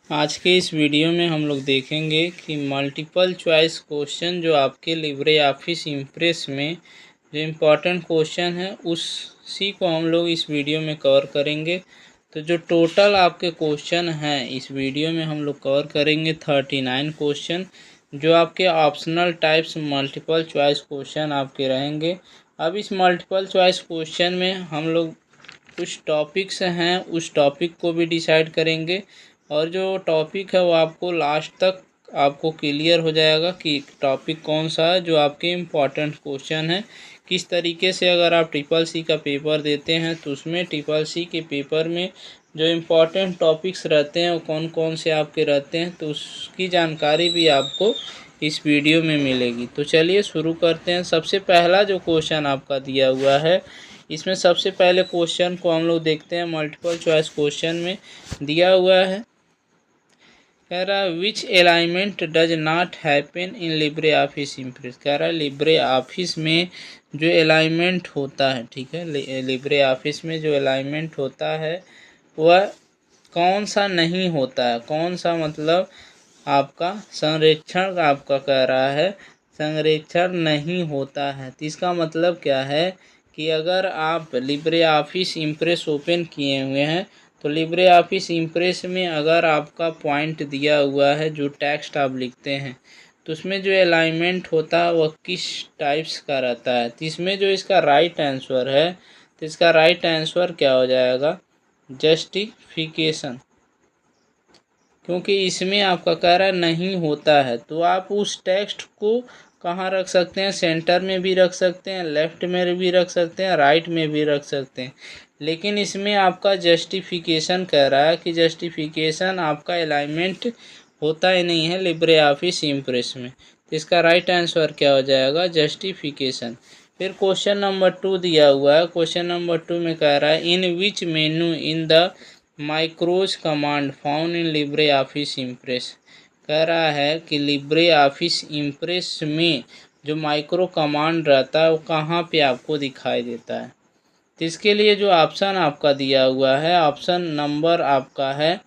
आज के इस वीडियो में हम लोग देखेंगे कि मल्टीपल चॉइस क्वेश्चन जो आपके लिब्रे ऑफिस इम्प्रेस में जो इम्पोर्टेंट क्वेश्चन है उसी को हम लोग इस वीडियो में कवर करेंगे। तो जो टोटल आपके क्वेश्चन हैं इस वीडियो में हम लोग कवर करेंगे 39 क्वेश्चन, जो आपके optional types multiple choice question आपके रहेंगे। अब इस मल्टीपल चॉइस क्वेश्चन में हम लोग कुछ टॉपिक्स हैं उस टॉपिक को भी डिसाइड करेंगे, और जो टॉपिक है वो आपको लास्ट तक आपको क्लियर हो जाएगा कि टॉपिक कौन सा है जो आपके इम्पॉर्टेंट क्वेश्चन है। किस तरीके से अगर आप ट्रिपल सी का पेपर देते हैं तो उसमें ट्रिपल सी के पेपर में जो इम्पॉर्टेंट टॉपिक्स रहते हैं वो कौन कौन से आपके रहते हैं, तो उसकी जानकारी भी आपको इस वीडियो में मिलेगी। तो चलिए शुरू करते हैं। सबसे पहला जो क्वेश्चन आपका दिया हुआ है, इसमें सबसे पहले क्वेश्चन को हम लोग देखते हैं। मल्टीपल चॉइस क्वेश्चन में दिया हुआ है, कह रहा है which alignment does not happen in Libre office Impress. कह रहा है लिब्रे ऑफिस में जो अलाइनमेंट होता है, ठीक है, लिब्रे ऑफिस में जो अलाइनमेंट होता है वह कौन सा नहीं होता है। कौन सा मतलब आपका संरक्षण आपका कह रहा है संरक्षण नहीं होता है। तो इसका मतलब क्या है कि अगर आप लिब्रे ऑफिस इम्प्रेस ओपन किए हुए हैं तो लिब्रे ऑफिस इम्प्रेस में अगर आपका पॉइंट दिया हुआ है जो टेक्स्ट आप लिखते हैं तो उसमें जो अलाइनमेंट होता है वह किस टाइप्स का रहता है। तो इसमें जो इसका राइट आंसर है, तो इसका राइट आंसर क्या हो जाएगा, जस्टिफिकेशन, क्योंकि इसमें आपका कह रहा है नहीं होता है। तो आप उस टेक्स्ट को कहाँ रख सकते हैं, सेंटर में भी रख सकते हैं, लेफ्ट में भी रख सकते हैं, राइट में भी रख सकते हैं, लेकिन इसमें आपका जस्टिफिकेशन कह रहा है कि जस्टिफिकेशन आपका अलाइनमेंट होता ही नहीं है लिब्रे ऑफिस इम्प्रेस में। तो इसका राइट आंसर क्या हो जाएगा, जस्टिफिकेशन। फिर क्वेश्चन नंबर 2 दिया हुआ है। क्वेश्चन नंबर 2 में कह रहा है in which menu in the macros command found in Libre office Impress. कह रहा है कि लिब्रे ऑफिस इम्प्रेस में जो माइक्रो कमांड रहता है वो कहाँ पे आपको दिखाई देता है। तो इसके लिए जो ऑप्शन आपका दिया हुआ है, ऑप्शन नंबर आपका है,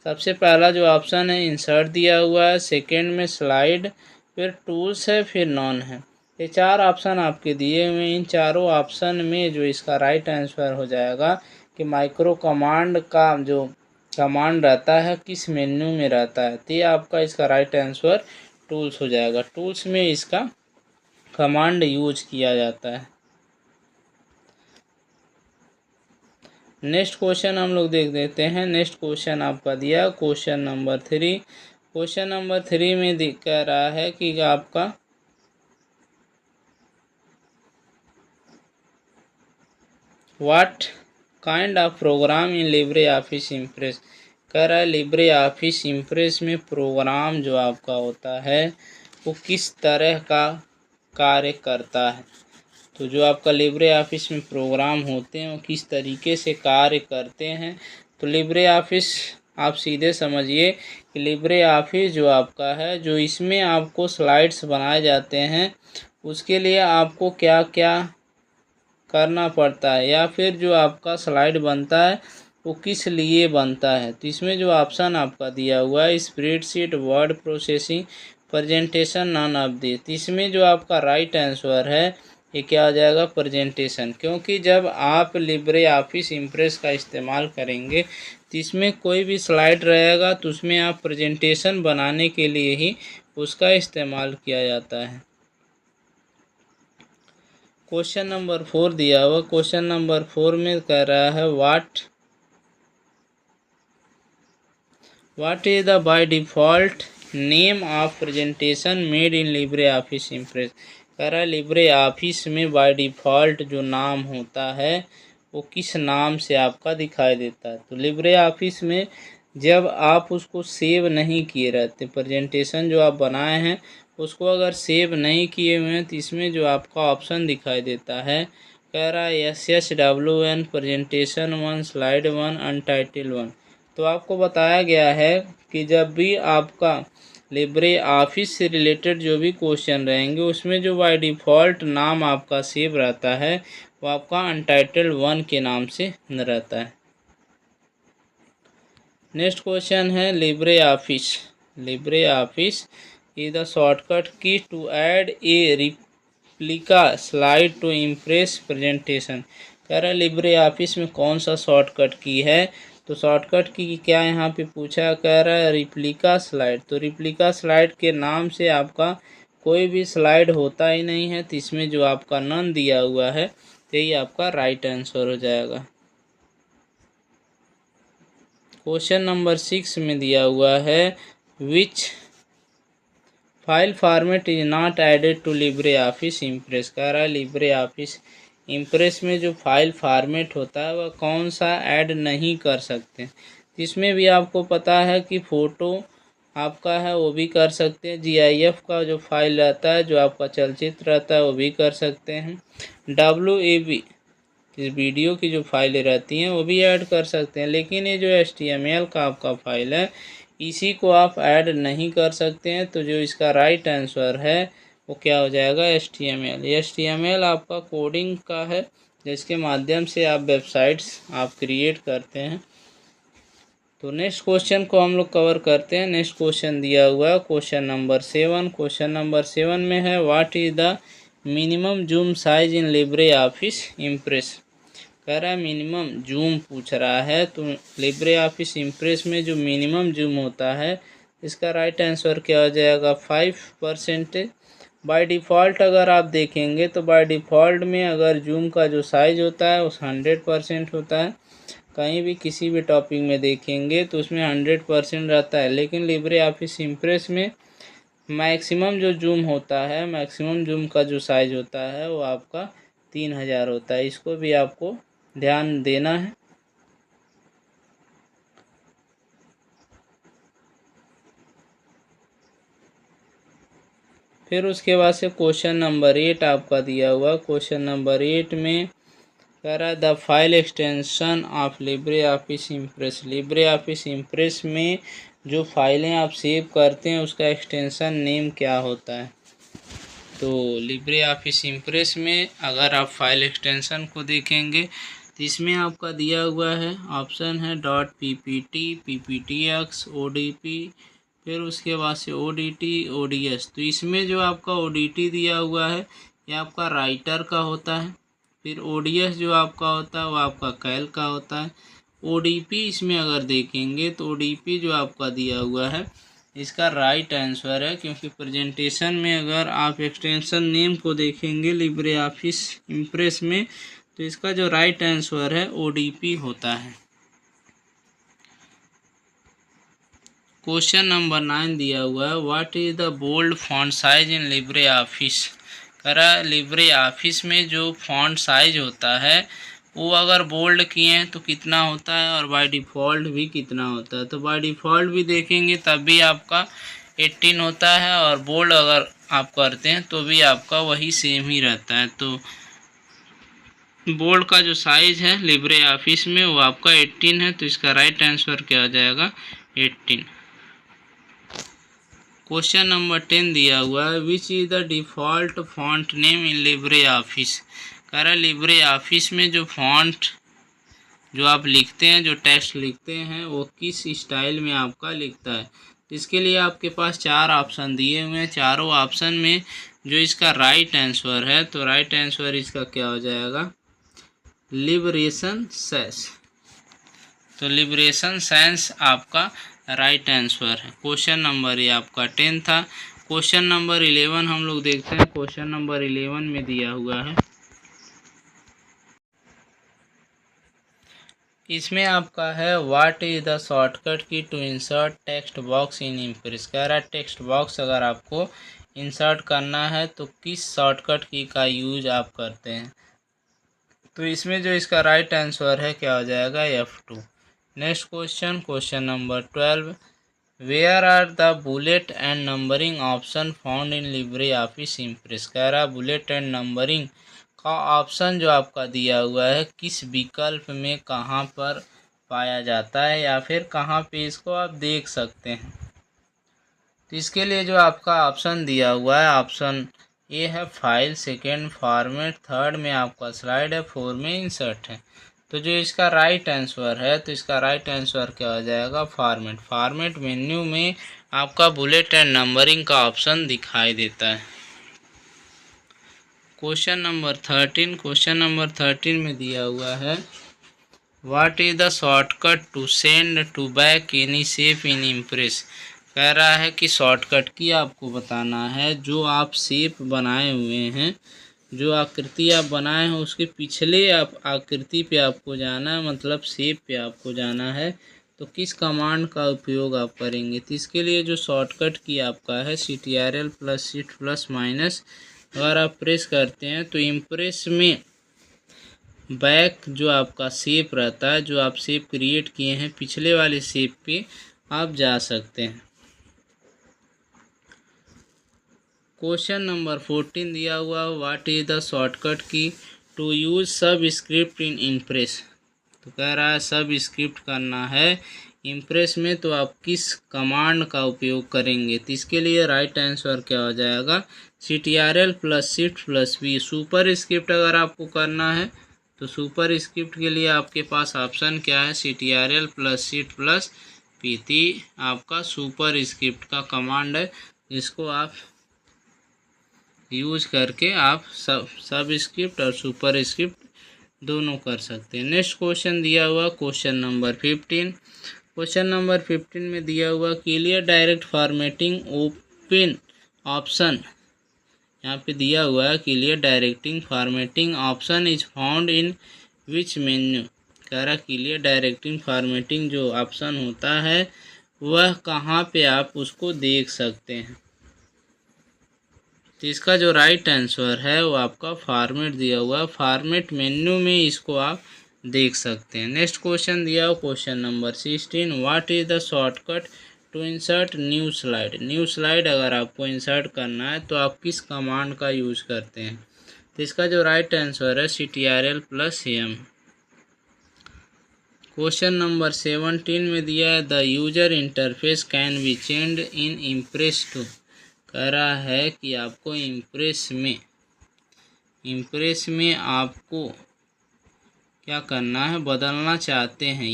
सबसे पहला जो ऑप्शन है इंसर्ट दिया हुआ है, सेकंड में स्लाइड, फिर टूल्स है, फिर नॉन है। ये 4 ऑप्शन आपके दिए हुए हैं। इन चारों ऑप्शन में जो इसका राइट आंसर हो जाएगा कि माइक्रो कमांड का जो कमांड रहता है किस मेन्यू में रहता है, तो ये आपका इसका राइट आंसर टूल्स हो जाएगा। टूल्स में इसका कमांड यूज किया जाता है। नेक्स्ट क्वेश्चन हम लोग देख देते हैं। नेक्स्ट क्वेश्चन आपका दिया क्वेश्चन नंबर 3। क्वेश्चन नंबर 3 में कह रहा है कि आपका what kind of program in Libre office Impress. कह रहा है लिब्रे ऑफिस इम्प्रेस में प्रोग्राम जो आपका होता है वो किस तरह का कार्य करता है। तो जो आपका लिब्रे ऑफिस में प्रोग्राम होते हैं वो किस तरीके से कार्य करते हैं। तो लिब्रे ऑफिस आप सीधे समझिए कि लिब्रे ऑफिस जो आपका है, जो इसमें आपको स्लाइड्स बनाए जाते हैं उसके लिए आपको क्या क्या करना पड़ता है, या फिर जो आपका स्लाइड बनता है वो किस लिए बनता है। तो इसमें जो ऑप्शन आपका दिया हुआ है spreadsheet, word processing, presentation, none of this. इसमें जो आपका राइट आंसर है ये क्या हो जाएगा, प्रेजेंटेशन, क्योंकि जब आप लिब्रे ऑफिस इम्प्रेस का इस्तेमाल करेंगे तो इसमें कोई भी स्लाइड रहेगा तो उसमें आप प्रेजेंटेशन बनाने के लिए ही उसका इस्तेमाल किया जाता है। क्वेश्चन नंबर 4 दिया हुआ। क्वेश्चन नंबर 4 में कह रहा है what is the by default name of presentation made in Libre office Impress. कह रहा है लिब्रे ऑफिस में बाय डिफ़ॉल्ट जो नाम होता है वो किस नाम से आपका दिखाई देता है। तो लिब्रे ऑफिस में जब आप उसको सेव नहीं किए रहते, प्रेजेंटेशन जो आप बनाए हैं उसको अगर सेव नहीं किए हुए हैं तो इसमें जो आपका ऑप्शन दिखाई देता है, कह रहा है SHW1 प्रेजेंटेशन 1 स्लाइड 1 अनटाइटल 1। तो आपको बताया गया है कि जब भी आपका लिब्रे ऑफिस से रिलेटेड जो भी क्वेश्चन रहेंगे उसमें जो बाय डिफ़ॉल्ट नाम आपका सेव रहता है वो आपका अनटाइटल 1 के नाम से रहता है। नेक्स्ट क्वेश्चन है LibreOffice. LibreOffice is the shortcut key to add a replica slide to Impress presentation. कह रहा है लिब्रे ऑफिस में कौन सा शॉर्टकट की है, तो शॉर्टकट की क्या यहाँ पे पूछा, कह रहा है रिप्लिका स्लाइड। तो रिप्लिका स्लाइड के नाम से आपका कोई भी स्लाइड होता ही नहीं है, तो इसमें जो आपका नन दिया हुआ है यही आपका राइट आंसर हो जाएगा। क्वेश्चन नंबर 6 में दिया हुआ है which file format is not added to Libre office Impress. कह रहा है लिब्रे ऑफिस इम्प्रेस में जो फाइल फॉर्मेट होता है वह कौन सा ऐड नहीं कर सकते। इसमें भी आपको पता है कि फ़ोटो आपका है वो भी कर सकते हैं, GIF का जो फाइल रहता है, जो आपका चलचित्र रहता है वो भी कर सकते हैं, WAV इस वीडियो की जो फाइलें रहती हैं वो भी ऐड कर सकते हैं, लेकिन ये जो HTML का आपका फाइल है इसी को आप ऐड नहीं कर सकते हैं। तो जो इसका राइट आंसर है वो क्या हो जाएगा, HTML। HTML आपका कोडिंग का है जिसके माध्यम से आप वेबसाइट्स आप क्रिएट करते हैं। तो नेक्स्ट क्वेश्चन को हम लोग कवर करते हैं। नेक्स्ट क्वेश्चन दिया हुआ है क्वेश्चन नंबर 7। क्वेश्चन नंबर 7 में है what is the minimum zoom size in Libre office Impress. कह रहा है मिनिमम जूम पूछ रहा है, तो लिब्रे ऑफिस इम्प्रेस में जो मिनिमम जूम होता है इसका राइट आंसर क्या हो जाएगा, 5%। बाय डिफ़ॉल्ट अगर आप देखेंगे तो बाय डिफ़ॉल्ट में अगर जूम का जो साइज़ होता है उस 100% होता है। कहीं भी किसी भी टॉपिक में देखेंगे तो उसमें 100% रहता है, लेकिन लिब्रे ऑफिस इम्प्रेस में मैक्सिमम जो जूम होता है, मैक्सिमम जूम का जो साइज़ होता है वो आपका 3000 होता है। इसको भी आपको ध्यान देना है। फिर उसके बाद से क्वेश्चन नंबर 8 आपका दिया हुआ। क्वेश्चन नंबर 8 में कह रहा है the file extension of Libre office Impress. Libre office Impress में जो फाइलें आप सेव करते हैं उसका एक्सटेंशन नेम क्या होता है। तो लिब्रे ऑफिस इम्प्रेस में अगर आप फाइल एक्सटेंशन को देखेंगे तो इसमें आपका दिया हुआ है ऑप्शन है .ppt, pptx, odp, फिर उसके बाद से odt, ods। तो इसमें जो आपका odt दिया हुआ है ये आपका राइटर का होता है। फिर ods जो आपका होता है वो आपका कैल का होता है। odp इसमें अगर देखेंगे तो odp जो आपका दिया हुआ है इसका राइट आंसर है, क्योंकि प्रेजेंटेशन में अगर आप एक्सटेंशन नेम को देखेंगे लिब्रे ऑफिस इम्प्रेस में तो इसका जो राइट आंसर है ODP होता है। क्वेश्चन नंबर 9 दिया हुआ है what is the bold font size in LibreOffice. कह रहा है लिब्रे ऑफिस में जो फॉन्ट साइज होता है वो अगर बोल्ड किए हैं तो कितना होता है और बाय डिफ़ॉल्ट भी कितना होता है। तो बाय डिफ़ॉल्ट भी देखेंगे तब भी आपका 18 होता है और बोल्ड अगर आप करते हैं तो भी आपका वही सेम ही रहता है। तो बोल्ड का जो साइज है लिब्रे ऑफिस में वो आपका 18 है, तो इसका राइट आंसर क्या हो जाएगा, 18। क्वेश्चन नंबर 10 दिया हुआ है which is the default font name in LibreOffice. कह रहा है लिब्रे ऑफिस में जो फॉन्ट जो आप लिखते हैं, जो टेक्स्ट लिखते हैं वो किस स्टाइल में आपका लिखता है। इसके लिए आपके पास 4 ऑप्शन दिए हुए हैं। चारों ऑप्शन में जो इसका राइट आंसर है तो राइट आंसर इसका क्या हो जाएगा, लिबरेशन सेंस। तो लिबरेशन सेंस आपका राइट आंसर है। क्वेश्चन नंबर ये आपका 10 था। क्वेश्चन नंबर 11 हम लोग देखते हैं। क्वेश्चन नंबर 11 में दिया हुआ है, इसमें आपका है what is the shortcut key to insert text box in Impress. कह रहा है टेक्स्ट बॉक्स अगर आपको इंसर्ट करना है तो किस शॉर्टकट की का यूज आप करते हैं। तो इसमें जो इसका राइट आंसर है क्या हो जाएगा, F2। Next question, question number 12 where are the bullet and numbering option found in Libre office Impress. कह रहा बुलेट एंड नंबरिंग का ऑप्शन जो आपका दिया हुआ है किस विकल्प में कहाँ पर पाया जाता है या फिर कहाँ पे इसको आप देख सकते हैं। तो इसके लिए जो आपका ऑप्शन दिया हुआ है ऑप्शन ए है फाइल, सेकेंड फॉर्मेट, थर्ड में आपका स्लाइड है, फोर में इंसर्ट है। तो जो इसका राइट आंसर है, तो इसका राइट आंसर क्या हो जाएगा, फॉर्मेट। फॉर्मेट मेन्यू में आपका बुलेट एंड नंबरिंग का ऑप्शन दिखाई देता है। क्वेश्चन नंबर 13, क्वेश्चन नंबर 13 में दिया हुआ है what is the shortcut to send to back any shape in Impress. कह रहा है कि शॉर्टकट की आपको बताना है, जो आप शेप बनाए हुए हैं, जो आकृति आप बनाए हैं उसके पिछले आप आकृति पे आपको जाना है, मतलब शेप पे आपको जाना है। तो किस कमांड का उपयोग आप करेंगे, तो इसके लिए जो शॉर्टकट की आपका है CTRL plus shift plus minus, अगर आप प्रेस करते हैं तो इम्प्रेस में बैक जो आपका शेप रहता है, जो आप शेप क्रिएट किए हैं पिछले वाले शेप पे आप जा सकते हैं। क्वेश्चन नंबर 14 दिया हुआ what is the shortcut key to use सब स्क्रिप्ट इन इम्प्रेस। तो कह रहा है सब स्क्रिप्ट करना है इम्प्रेस में, तो आप किस कमांड का उपयोग करेंगे, तो इसके लिए राइट आंसर क्या हो जाएगा, CTRL plus shift plus V। Super script अगर आपको करना है तो सुपर स्क्रिप्ट के लिए आपके पास ऑप्शन क्या है, CTRL plus shift plus P। आपका सुपर स्क्रिप्ट का कमांड है, जिसको आप यूज करके आप सब स्क्रिप्ट और सुपर स्क्रिप्ट दोनों कर सकते हैं। नेक्स्ट क्वेश्चन दिया हुआ क्वेश्चन नंबर 15। क्वेश्चन नंबर 15 में दिया हुआ clear direct formatting open option, यहाँ पे दिया हुआ है clear directing formatting option is found in which menu. कह रहा क्लियर डायरेक्टिंग फॉर्मेटिंग जो ऑप्शन होता है वह कहाँ पे आप उसको देख सकते हैं, तो इसका जो राइट आंसर है वो आपका फॉर्मेट दिया हुआ है, फॉर्मेट मेन्यू में इसको आप देख सकते हैं। नेक्स्ट क्वेश्चन दिया हुआ question number 16 what is the shortcut to insert new slide. New slide अगर आपको इंसर्ट करना है तो आप किस कमांड का यूज करते हैं, तो इसका जो राइट आंसर है CTRL plus M। Question number 17 में दिया है the user interface can be changed in Impress to. कह रहा है कि आपको इम्प्रेस में आपको क्या करना है, बदलना चाहते हैं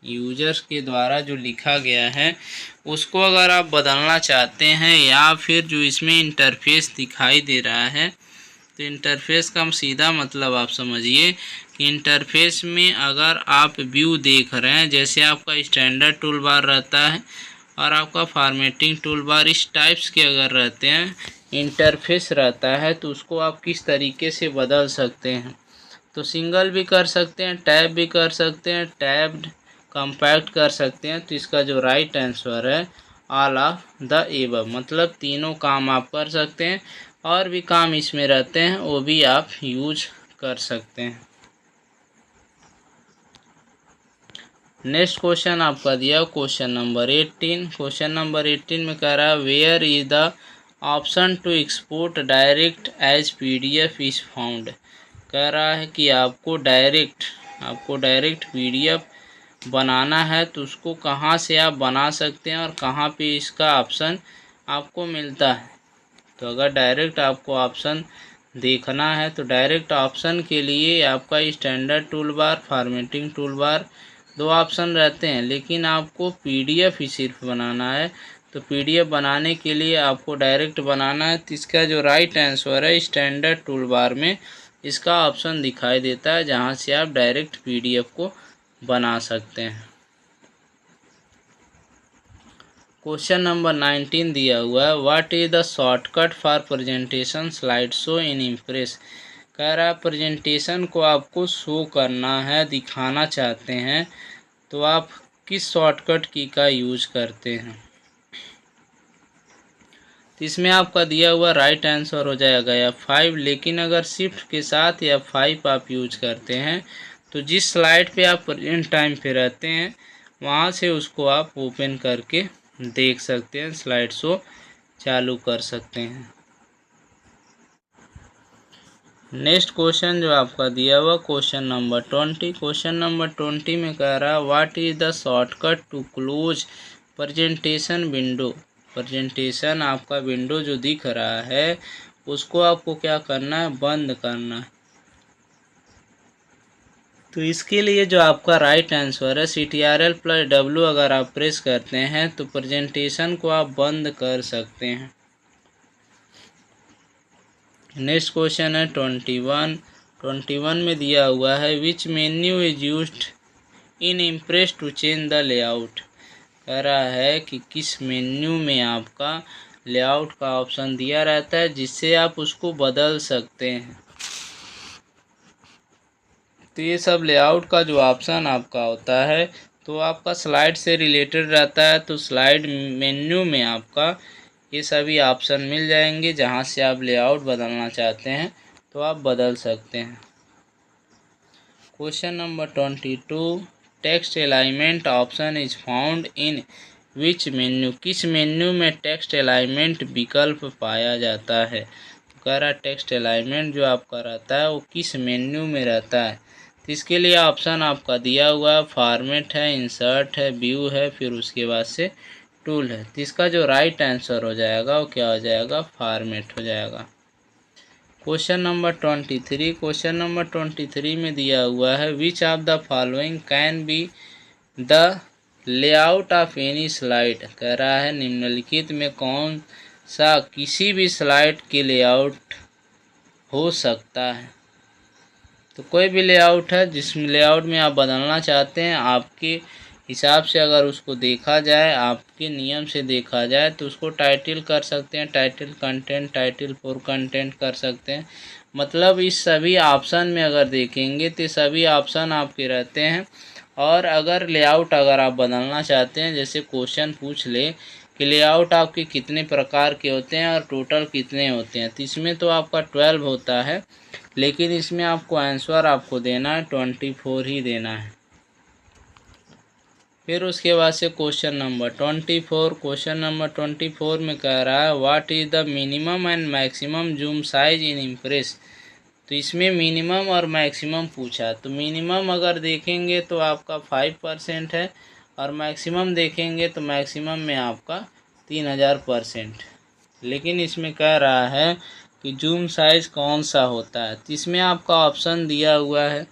यूजर्स के द्वारा जो लिखा गया है उसको अगर आप बदलना चाहते हैं, या फिर जो इसमें इंटरफेस दिखाई दे रहा है, तो इंटरफेस का सीधा मतलब आप समझिए कि इंटरफेस में अगर आप व्यू देख रहे हैं, जैसे आपका स्टैंडर्ड टूल बार रहता है और आपका फॉर्मेटिंग टूल बार, इस टाइप्स के अगर रहते हैं इंटरफेस रहता है, तो उसको आप किस तरीके से बदल सकते हैं, तो सिंगल भी कर सकते हैं, टैब भी कर सकते हैं, टैब्ड कॉम्पैक्ट कर सकते हैं। तो इसका जो राइट आंसर है ऑल ऑफ द एबव, मतलब तीनों काम आप कर सकते हैं, और भी काम इसमें रहते हैं वो भी आप यूज कर सकते हैं। नेक्स्ट क्वेश्चन आपका दिया क्वेश्चन नंबर 18। क्वेश्चन नंबर 18 में कह रहा है where is the option to export direct as PDF is found. कह रहा है कि आपको डायरेक्ट PDF बनाना है, तो उसको कहाँ से आप बना सकते हैं और कहाँ पे इसका ऑप्शन आपको मिलता है। तो अगर डायरेक्ट आपको ऑप्शन देखना है तो डायरेक्ट ऑप्शन के लिए आपका standard tool bar, formatting tool bar, दो ऑप्शन रहते हैं, लेकिन आपको PDF ही सिर्फ बनाना है। तो PDF बनाने के लिए आपको डायरेक्ट बनाना है, तो इसका जो राइट आंसर है स्टैंडर्ड टूल बार में इसका ऑप्शन दिखाई देता है, जहां से आप डायरेक्ट PDF को बना सकते हैं। क्वेश्चन नंबर 19 दिया हुआ है what is the shortcut for presentation slide show in Impress. कह रहा है प्रेजेंटेशन को आपको शो करना है, दिखाना चाहते हैं, तो आप किस शॉर्टकट की का यूज करते हैं, तो इसमें आपका दिया हुआ राइट आंसर हो जाएगा F5। लेकिन अगर शिफ्ट के साथ F5 आप यूज करते हैं तो जिस स्लाइड पे आप प्रेजेंट टाइम पे रहते हैं वहाँ से उसको आप ओपन करके देख सकते हैं, स्लाइड शो चालू कर सकते हैं। नेक्स्ट क्वेश्चन जो आपका दिया हुआ क्वेश्चन नंबर 20। क्वेश्चन नंबर 20 में कह रहा है what is the shortcut to close presentation window. Presentation आपका विंडो जो दिख रहा है उसको आपको क्या करना है, बंद करना है। तो इसके लिए जो आपका राइट आंसर है CTRL+W अगर आप प्रेस करते हैं तो प्रेजेंटेशन को आप बंद कर सकते हैं। नेक्स्ट क्वेश्चन है 21 में दिया हुआ है which menu is used in Impress to change the layout. कह रहा है कि किस मेन्यू में आपका लेआउट का ऑप्शन दिया रहता है जिससे आप उसको बदल सकते हैं। तो ये सब लेआउट का जो ऑप्शन आपका होता है तो आपका स्लाइड से रिलेटेड रहता है। तो स्लाइड मेन्यू में आपका ये सभी ऑप्शन मिल जाएंगे, जहाँ से आप लेआउट बदलना चाहते हैं तो आप बदल सकते हैं। Question number 22 text alignment option is found in which menu. किस मेन्यू में टेक्स्ट अलाइनमेंट विकल्प पाया जाता है। तो कह रहा टेक्स्ट अलाइनमेंट जो आपका रहता है वो किस मेन्यू में रहता है। तो इसके लिए ऑप्शन आपका दिया हुआ है, फॉर्मेट है, इंसर्ट है, व्यू है, फिर उसके बाद से टूल है। तो इसका जो राइट आंसर हो जाएगा वो क्या हो जाएगा, फॉर्मेट हो जाएगा। क्वेश्चन नंबर 23 में दिया हुआ है which of the following can be the layout of any slide. कह रहा है निम्नलिखित में कौन सा किसी भी स्लाइड के लेआउट हो सकता है। तो कोई भी लेआउट है जिस लेआउट में आप बदलना चाहते हैं, आपके हिसाब से अगर उसको देखा जाए, आपके नियम से देखा जाए तो उसको टाइटल कर सकते हैं, title content, title for content कर सकते हैं। मतलब इस सभी ऑप्शन में अगर देखेंगे तो सभी ऑप्शन आपके रहते हैं। और अगर लेआउट अगर आप बदलना चाहते हैं, जैसे क्वेश्चन पूछ ले कि लेआउट आपके कितने प्रकार के होते हैं और टोटल कितने होते हैं, तो इसमें तो आपका 12 होता है, लेकिन इसमें आपको आंसर आपको देना है 24 ही देना है। फिर उसके बाद से क्वेश्चन नंबर 24 में कह रहा है what is the minimum and maximum zoom size in impress. तो इसमें मिनिमम और मैक्सिमम पूछा। तो मिनिमम अगर देखेंगे तो आपका 5% है और मैक्सिमम देखेंगे तो मैक्सिमम में आपका 3000%। लेकिन इसमें कह रहा है कि जूम साइज कौन सा होता है। तो इसमें आपका ऑप्शन दिया हुआ है,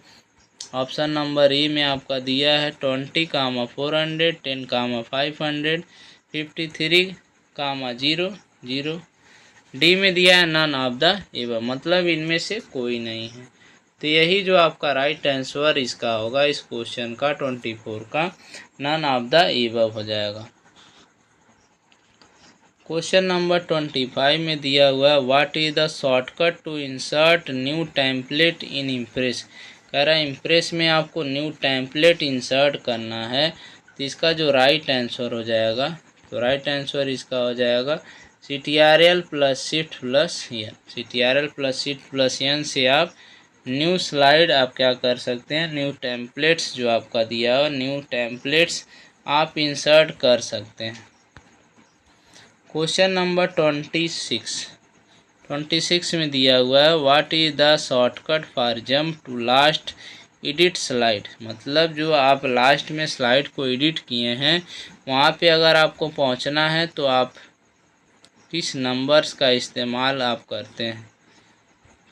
ऑप्शन नंबर ए में आपका दिया है 20,400, 10,500, 53,000। डी में दिया है नन ऑफ द एबव, मतलब इनमें से कोई नहीं है। तो यही जो आपका राइट आंसर इसका होगा, इस क्वेश्चन का 24 का नन ऑफ द एबव हो जाएगा। क्वेश्चन नंबर 25 में दिया हुआ है what is the shortcut to insert new template in Impress. कह रहा है इम्प्रेस में आपको न्यू टेम्पलेट इंसर्ट करना है। तो इसका जो राइट आंसर हो जाएगा, तो राइट आंसर इसका हो जाएगा CTRL+Shift+N। CTRL+Shift+N से आप न्यू स्लाइड आप क्या कर सकते हैं, न्यू टेम्पलेट्स जो आपका दिया हो, न्यू टेम्पलेट्स आप इंसर्ट कर सकते हैं। क्वेश्चन नंबर 26 में दिया हुआ है what is the shortcut for jump to last edit slide. मतलब जो आप लास्ट में स्लाइड को एडिट किए हैं वहाँ पे अगर आपको पहुँचना है तो आप किस नंबर्स का इस्तेमाल आप करते हैं।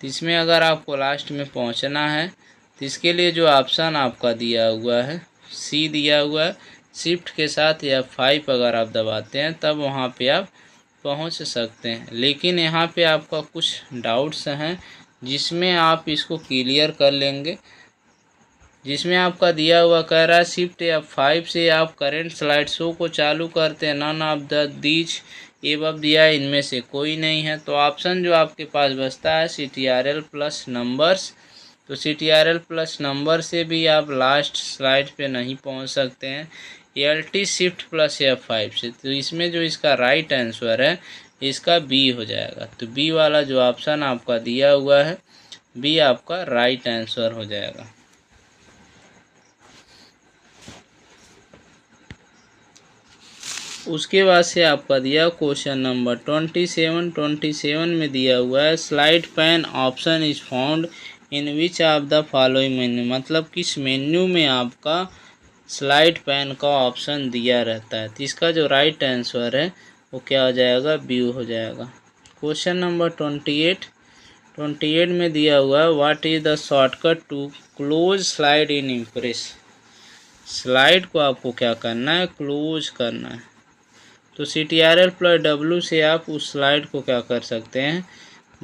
तो इसमें अगर आपको लास्ट में पहुँचना है तो इसके लिए जो ऑप्शन आपका दिया हुआ है सी दिया हुआ है, शिफ्ट के साथ F5 अगर आप दबाते हैं तब वहाँ पे आप पहुँच सकते हैं। लेकिन यहाँ पे आपका कुछ डाउट्स हैं जिसमें आप इसको क्लियर कर लेंगे। जिसमें आपका दिया हुआ कह रहा है शिफ्ट F5 से आप करंट स्लाइड शो को चालू करते हैं, none of the these above दिया है, इनमें से कोई नहीं है। तो ऑप्शन जो आपके पास बचता है CTRL+नंबर्स। तो CTRL+नंबर से भी आप लास्ट स्लाइड पे नहीं पहुंच सकते हैं, LT Shift+F5 से। तो इसमें जो इसका राइट आंसर है इसका बी हो जाएगा। तो बी वाला जो ऑप्शन आपका दिया हुआ है बी आपका राइट आंसर हो जाएगा। उसके बाद से आपका दिया क्वेश्चन नंबर 27 में दिया हुआ है slide pan option is found in which of the following menu. मतलब किस मेन्यू में आपका स्लाइड पैन का ऑप्शन दिया रहता है। तो इसका जो राइट आंसर है वो क्या हो जाएगा, व्यू हो जाएगा। क्वेश्चन नंबर 28 28 में दिया हुआ है what is the shortcut to close slide in Impress. Slide को आपको क्या करना है, क्लोज करना है। तो CTRL+W से आप उस स्लाइड को क्या कर सकते हैं,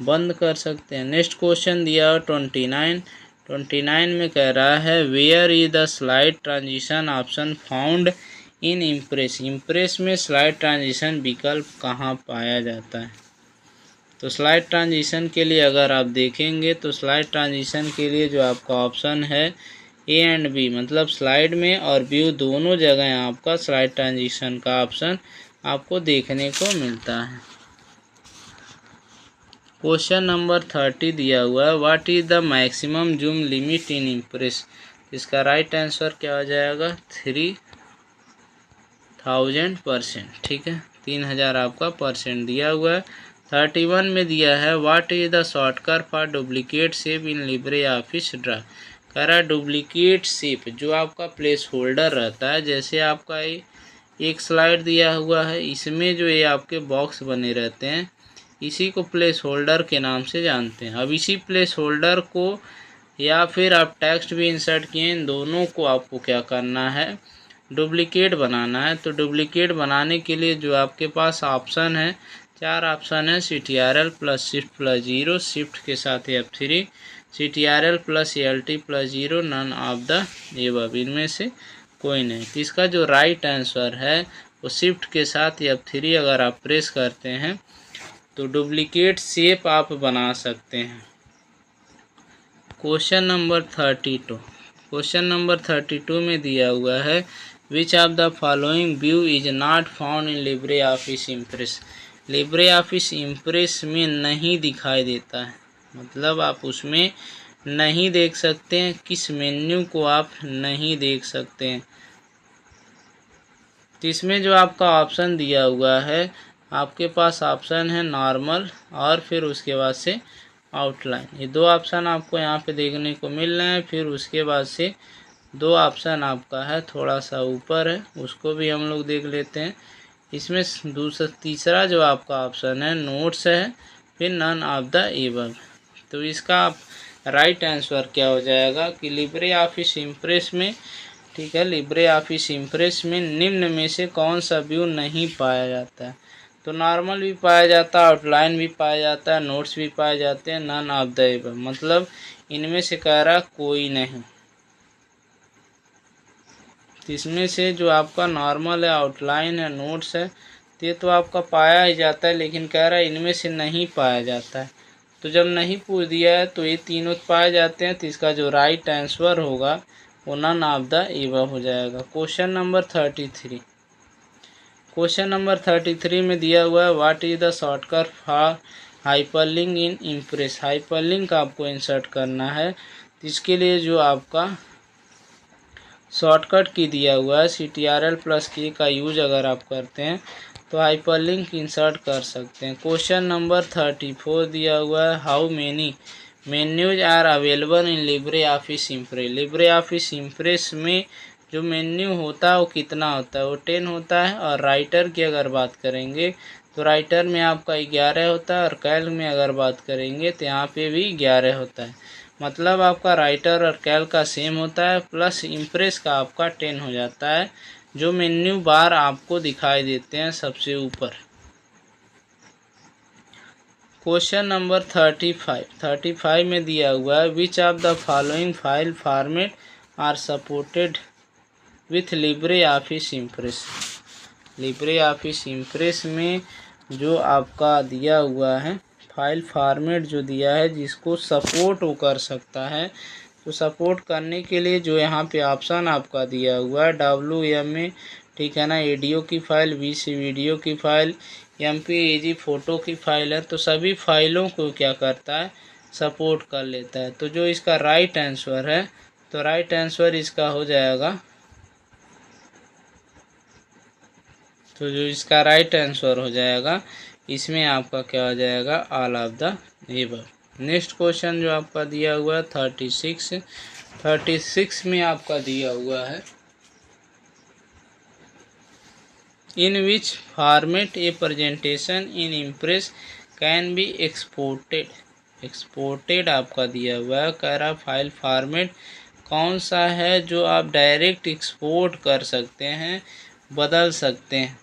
बंद कर सकते हैं। नेक्स्ट क्वेश्चन दिया हुआ 29 में कह रहा है where is the slide transition option found in Impress. Impress में स्लाइड ट्रांजिशन विकल्प कहाँ पाया जाता है। तो स्लाइड ट्रांजिशन के लिए अगर आप देखेंगे तो स्लाइड ट्रांजिशन के लिए जो आपका ऑप्शन है ए एंड बी, मतलब स्लाइड में और व्यू दोनों जगह आपका स्लाइड ट्रांजिशन का ऑप्शन आपको देखने को मिलता है। क्वेश्चन नंबर 30 दिया हुआ है what is the maximum zoom limit in impress. इसका राइट आंसर क्या हो जाएगा, 3000%। ठीक है, 3000 आपका परसेंट दिया हुआ है। 31 में दिया है what is the shortcut for duplicate shape in Libre office draw. कह रहा है डुप्लीकेट शेप जो आपका प्लेस होल्डर रहता है, जैसे आपका एक स्लाइड दिया हुआ है, इसमें जो ये आपके बॉक्स बने रहते हैं इसी को प्लेस होल्डर के नाम से जानते हैं। अब इसी प्लेस होल्डर को या फिर आप टेक्स्ट भी इंसर्ट किए, इन दोनों को आपको क्या करना है, डुप्लीकेट बनाना है। तो डुप्लीकेट बनाने के लिए जो आपके पास ऑप्शन है, 4 ऑप्शन है, CTRL+Shift+0, शिफ्ट के साथ F3, CTRL+ALT+0, none of the above, इनमें से कोई नहीं। तो इसका जो राइट आंसर है वो शिफ्ट के साथ F3 अगर आप प्रेस करते हैं तो डुप्लीकेट शेप आप बना सकते हैं। क्वेश्चन नंबर 32 में दिया हुआ है which of the following view is not found in Libre office Impress. Libre office Impress में नहीं दिखाई देता है, मतलब आप उसमें नहीं देख सकते हैं, किस मेन्यू को आप नहीं देख सकते हैं। तो इसमें जो आपका ऑप्शन दिया हुआ है, आपके पास ऑप्शन है नॉर्मल और फिर उसके बाद से आउटलाइन। ये दो ऑप्शन आपको यहाँ पे देखने को मिल रहे हैं। फिर उसके बाद से दो ऑप्शन आपका है थोड़ा सा ऊपर है, उसको भी हम लोग देख लेते हैं। इसमें तीसरा जो आपका ऑप्शन है नोट्स है, फिर नन ऑफ द एबव। तो इसका आप राइट आंसर क्या हो जाएगा कि लिब्रे ऑफिस इम्प्रेस में, ठीक है, लिब्रे ऑफिस इम्प्रेस में निम्न में से कौन सा व्यू नहीं पाया जाता है। तो नॉर्मल भी पाया जाता है, आउटलाइन भी पाया जाता है, नोट्स भी पाए जाते हैं, नन ऑफ द एबव, मतलब इनमें से कह रहा कोई नहीं। इसमें से जो आपका नॉर्मल है, आउटलाइन है, नोट्स है, ये तो आपका पाया ही जाता है, लेकिन कह रहा है इनमें से नहीं पाया जाता है। तो जब नहीं पूछ दिया है तो ये तीनों पाए जाते हैं, तो इसका जो राइट आंसर होगा वो नन ऑफ द एबव हो जाएगा। क्वेश्चन नंबर 33 में दिया हुआ है what is the shortcut for hyperlink in impress. Hyperlink आपको इंसर्ट करना है, इसके लिए जो आपका शॉर्टकट की दिया हुआ है CTRL+K का यूज अगर आप करते हैं तो हाइपरलिंक इंसर्ट कर सकते हैं। क्वेश्चन नंबर 34 दिया हुआ है how many menus are available in Libre office Impress. Libre office Impress में जो मेन्यू होता है वो कितना होता है, वो 10 होता है। और राइटर की अगर बात करेंगे तो राइटर में आपका 11 होता है, और कैल्क में अगर बात करेंगे तो यहाँ पे भी 11 होता है। मतलब आपका राइटर और कैल्क का सेम होता है, प्लस इम्प्रेस का आपका 10 हो जाता है, जो मेन्यू बार आपको दिखाई देते हैं सबसे ऊपर। क्वेश्चन नंबर 35 में दिया हुआ है which of the following file format are supported with Libre office Impress. Libre office Impress में जो आपका दिया हुआ है फाइल फॉर्मेट जो दिया है जिसको सपोर्ट वो कर सकता है, तो सपोर्ट करने के लिए जो यहाँ पे ऑप्शन आपका दिया हुआ है WM में, ठीक है ना, ऑडियो की फाइल, VC वीडियो की फाइल, MPEG फ़ोटो की फाइल है, तो सभी फाइलों को क्या करता है, सपोर्ट कर लेता है। तो जो इसका राइट आंसर है, तो राइट आंसर इसका हो जाएगा, तो जो इसका राइट आंसर हो जाएगा इसमें आपका क्या हो जाएगा, all of the above. Next question जो आपका दिया हुआ है 36 में आपका दिया हुआ है in which format a presentation in Impress can be exported. Exported आपका दिया हुआ है, कह रहा फाइल फॉर्मेट कौन सा है जो आप डायरेक्ट एक्सपोर्ट कर सकते हैं, बदल सकते हैं।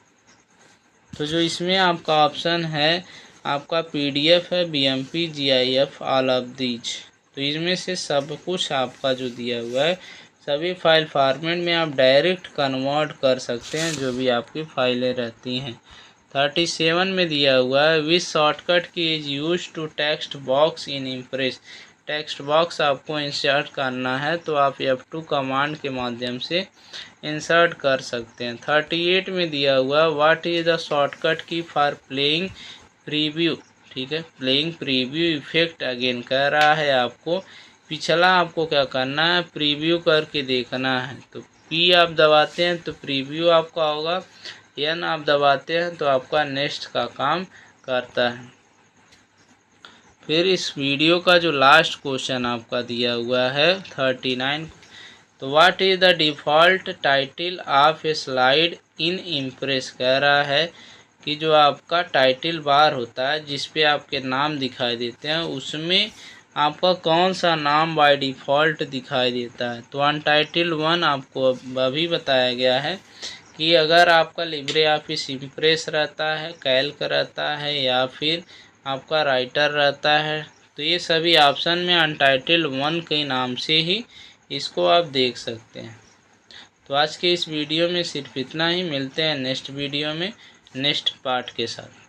तो जो इसमें आपका ऑप्शन है आपका PDF है, BMP, GIF, all of these. तो इसमें से सब कुछ आपका जो दिया हुआ है सभी फाइल फॉर्मेट में आप डायरेक्ट कन्वर्ट कर सकते हैं जो भी आपकी फाइलें रहती हैं। 37 में दिया हुआ है which shortcut key is use to text box in Impress. Text box आपको इंसर्ट करना है तो आप F2 कमांड के माध्यम से इंसर्ट कर सकते हैं। 38 में दिया हुआ व्हाट इज द शॉर्टकट की फॉर प्लेइंग प्रीव्यू। ठीक है, प्लेइंग प्रीव्यू इफेक्ट अगेन कह रहा है आपको पिछला आपको क्या करना है, प्रीव्यू करके देखना है। तो P आप दबाते हैं तो प्रीव्यू आपका होगा, N आप दबाते हैं तो आपका नेक्स्ट का काम करता है। फिर इस वीडियो का जो लास्ट क्वेश्चन आपका दिया हुआ है 39, तो what is the default title of A slide in Impress. कह रहा है कि जो आपका टाइटल बार होता है जिस पे आपके नाम दिखाई देते हैं उसमें आपका कौन सा नाम बाय डिफ़ॉल्ट दिखाई देता है। तो अनटाइटल 1 आपको अभी बताया गया है कि अगर आपका लिब्रे ऑफिस इम्प्रेस रहता है, कैल्क रहता है या फिर आपका राइटर रहता है तो ये सभी ऑप्शन में अनटाइटल 1 के नाम से ही इसको आप देख सकते हैं। तो आज के इस वीडियो में सिर्फ इतना ही, मिलते हैं नेक्स्ट वीडियो में नेक्स्ट पार्ट के साथ।